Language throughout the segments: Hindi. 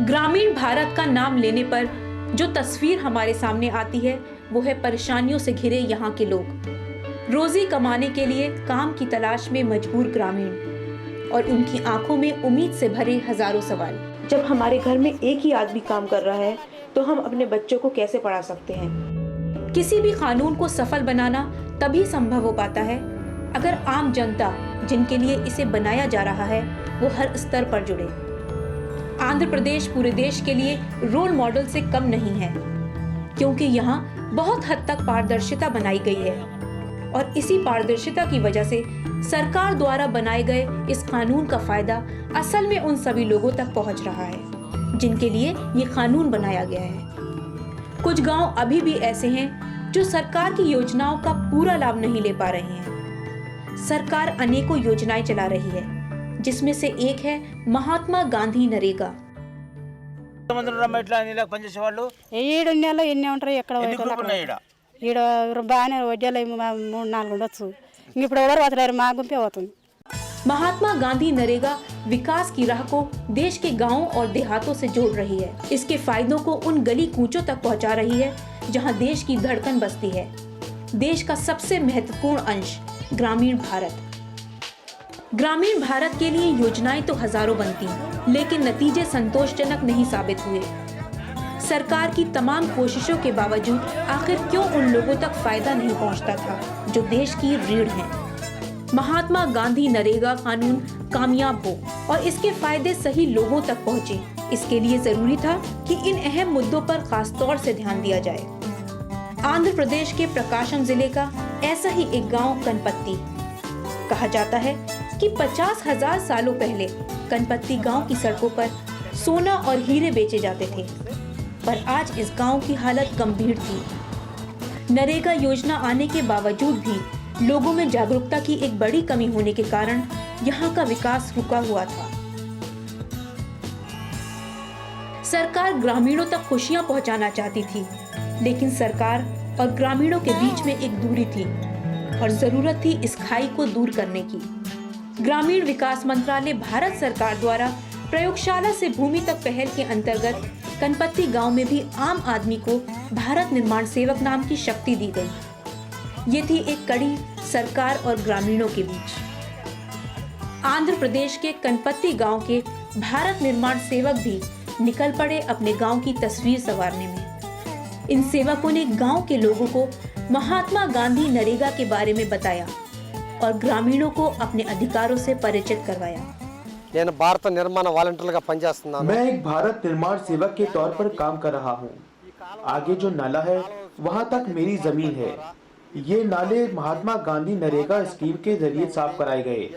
ग्रामीण भारत का नाम लेने पर जो तस्वीर हमारे सामने आती है वो है परेशानियों से घिरे यहाँ के लोग, रोजी कमाने के लिए काम की तलाश में मजबूर ग्रामीण और उनकी आंखों में उम्मीद से भरे हजारों सवाल। जब हमारे घर में एक ही आदमी काम कर रहा है तो हम अपने बच्चों को कैसे पढ़ा सकते हैं? किसी भी कानून को सफल बनाना तभी संभव हो पाता है अगर आम जनता जिनके लिए इसे बनाया जा रहा है वो हर स्तर पर जुड़े। आंध्र प्रदेश पूरे देश के लिए रोल मॉडल से कम नहीं है, क्योंकि यहाँ बहुत हद तक पारदर्शिता बनाई गई है और इसी पारदर्शिता की वजह से सरकार द्वारा बनाए गए इस कानून का फायदा असल में उन सभी लोगों तक पहुँच रहा है जिनके लिए ये कानून बनाया गया है। कुछ गांव अभी भी ऐसे हैं जो सरकार की योजनाओं का पूरा लाभ नहीं ले पा रहे हैं। सरकार अनेकों योजनाएं चला रही है, जिसमें से एक है महात्मा गांधी नरेगा। महात्मा गांधी नरेगा विकास की राह को देश के गांवों और देहातों से जोड़ रही है। इसके फायदों को उन गली कूचों तक पहुंचा रही है जहां देश की धड़कन बसती है। देश का सबसे महत्वपूर्ण अंश ग्रामीण भारत। ग्रामीण भारत के लिए योजनाएं तो हजारों बनती, लेकिन नतीजे संतोषजनक नहीं साबित हुए। सरकार की तमाम कोशिशों के बावजूद आखिर क्यों उन लोगों तक फायदा नहीं पहुंचता था जो देश की रीढ़ हैं। महात्मा गांधी नरेगा कानून कामयाब हो और इसके फायदे सही लोगों तक पहुंचे, इसके लिए जरूरी था कि इन अहम मुद्दों पर खास तौर से ध्यान दिया जाए। आंध्र प्रदेश के प्रकाशम जिले का ऐसा ही एक गांव कनपत्ती। कहा जाता है कि 50,000 सालों पहले कनपत्ती गांव की सड़कों पर सोना और हीरे बेचे जाते थे, पर आज इस गांव की हालत गंभीर थी। नरेगा योजना आने के बावजूद भी लोगों में जागरूकता की एक बड़ी कमी होने के कारण यहाँ का विकास रुका हुआ था। सरकार ग्रामीणों तक खुशियां पहुंचाना चाहती थी, लेकिन सरकार और ग्रामीणों के बीच में एक दूरी थी और जरूरत थी इस खाई को दूर करने की। ग्रामीण विकास मंत्रालय भारत सरकार द्वारा प्रयोगशाला से भूमि तक पहल के अंतर्गत कनपत्ती गांव में भी आम आदमी को भारत निर्माण सेवक नाम की शक्ति दी गई। ये थी एक कड़ी सरकार और ग्रामीणों के बीच। आंध्र प्रदेश के कनपत्ती गांव के भारत निर्माण सेवक भी निकल पड़े अपने गांव की तस्वीर संवारने में। इन सेवकों ने गांव के लोगों को महात्मा गांधी नरेगा के बारे में बताया और ग्रामीणों को अपने अधिकारों से परिचित करवाया। मैं एक भारत निर्माण सेवक के तौर पर काम कर रहा हूँ। आगे जो नाला है वहाँ तक मेरी जमीन है। ये नाले महात्मा गांधी नरेगा स्कीम के जरिए साफ कराए गए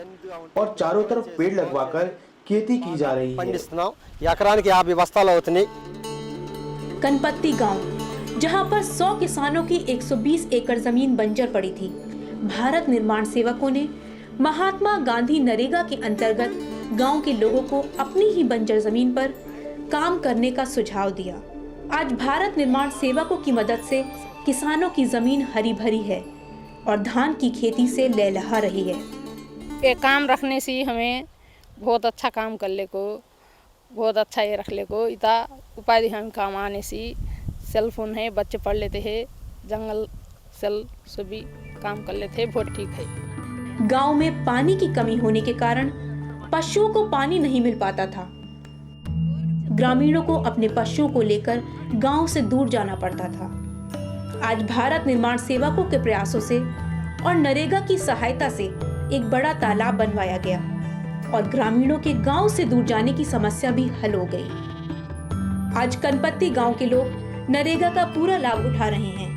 और चारों तरफ पेड़ लगवाकर खेती की जा रही है। कनपत्ती गांव, जहां पर 100 किसानों की 120 एकड़ जमीन बंजर पड़ी थी, भारत निर्माण सेवकों ने महात्मा गांधी नरेगा के अंतर्गत गांव के लोगों को अपनी ही बंजर जमीन पर काम करने का सुझाव दिया। आज भारत निर्माण सेवकों की मदद से किसानों की जमीन हरी भरी है और धान की खेती से लहलहा रही है। ये काम रखने से हमें बहुत अच्छा काम कर ले को, बहुत अच्छा ये रख ले को, इतना उपाधि हम काम आने से सेल फोन है, बच्चे पढ़ लेते हैं, जंगल सेल सभी काम कर लेते हैं, बहुत ठीक है। गांव में पानी की कमी होने के कारण पशुओं को पानी नहीं मिल पाता था। ग्रामीणों को अपने पशुओं को लेकर गांव से दूर जाना पड़ता था। आज भारत निर्माण सेवकों के प्रयासों से और नरेगा की सहायता से एक बड़ा तालाब बनवाया गया और ग्रामीणों के गांव से दूर जाने की समस्या भी हल हो गई। आज कनपत्ती गांव के लोग नरेगा का पूरा लाभ उठा रहे हैं।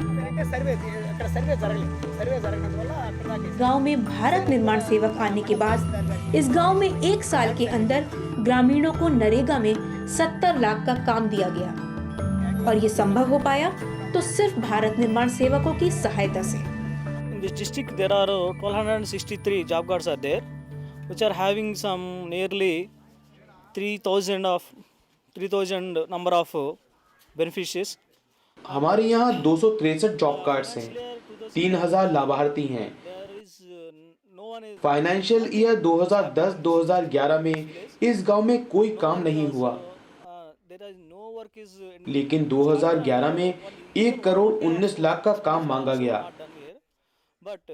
गांव में भारत निर्माण सेवक आने के बाद इस गांव में 1 साल के अंदर ग्रामीणों को नरेगा में 70 लाख का काम दिया गया और ये संभव हो पाया तो सिर्फ भारत निर्माण सेवकों की सहायता से। In this district there are 1263 job cards are there, which are having some nearly 3,000 number of beneficiaries. हमारे यहाँ 263 जॉब कार्ड्स हैं, 3,000 लाभार्थी हैं। one is फाइनेंशियल ईयर 2010-2011 में इस गांव में कोई काम नहीं हुआ, there is no work is लेकिन 2011 में 1,19,00,000 का काम मांगा गया, not done here. But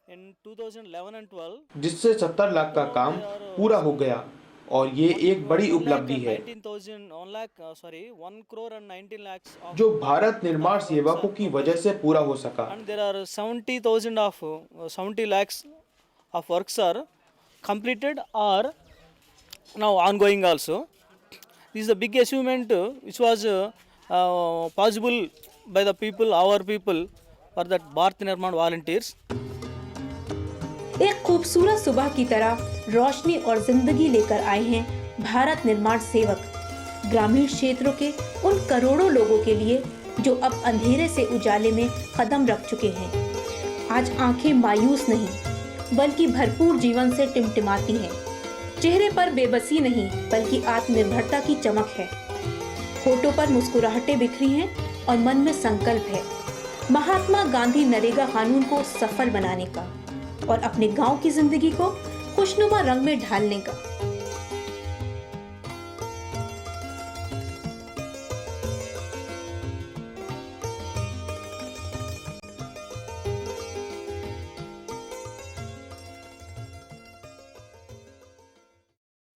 in 2011 and 12, जिससे 70 लाख का काम पूरा हो गया और ये एक बड़ी उपलब्धि है 1 crore and 19 lakhs of, जो भारत निर्माण सेवकों की वजह से पूरा हो सका। and there are 70,000 of 70 lakhs of works are completed or now ongoing also. This is a big achievement which was possible by the people, our people, for that Bharat Nirman volunteers. एक खूबसूरत सुबह की तरह रोशनी और जिंदगी लेकर आए हैं भारत निर्माण सेवक ग्रामीण क्षेत्रों के उन करोड़ों लोगों के लिए जो अब अंधेरे से उजाले में कदम रख चुके हैं। आज आंखें मायूस नहीं बल्कि भरपूर जीवन से टिमटिमाती हैं। चेहरे पर बेबसी नहीं बल्कि आत्मनिर्भरता की चमक है। होठों पर मुस्कुराहटें बिखरी हैं और मन में संकल्प है महात्मा गांधी नरेगा कानून को सफल बनाने का और अपने गांव की जिंदगी को खुशनुमा रंग में ढालने का।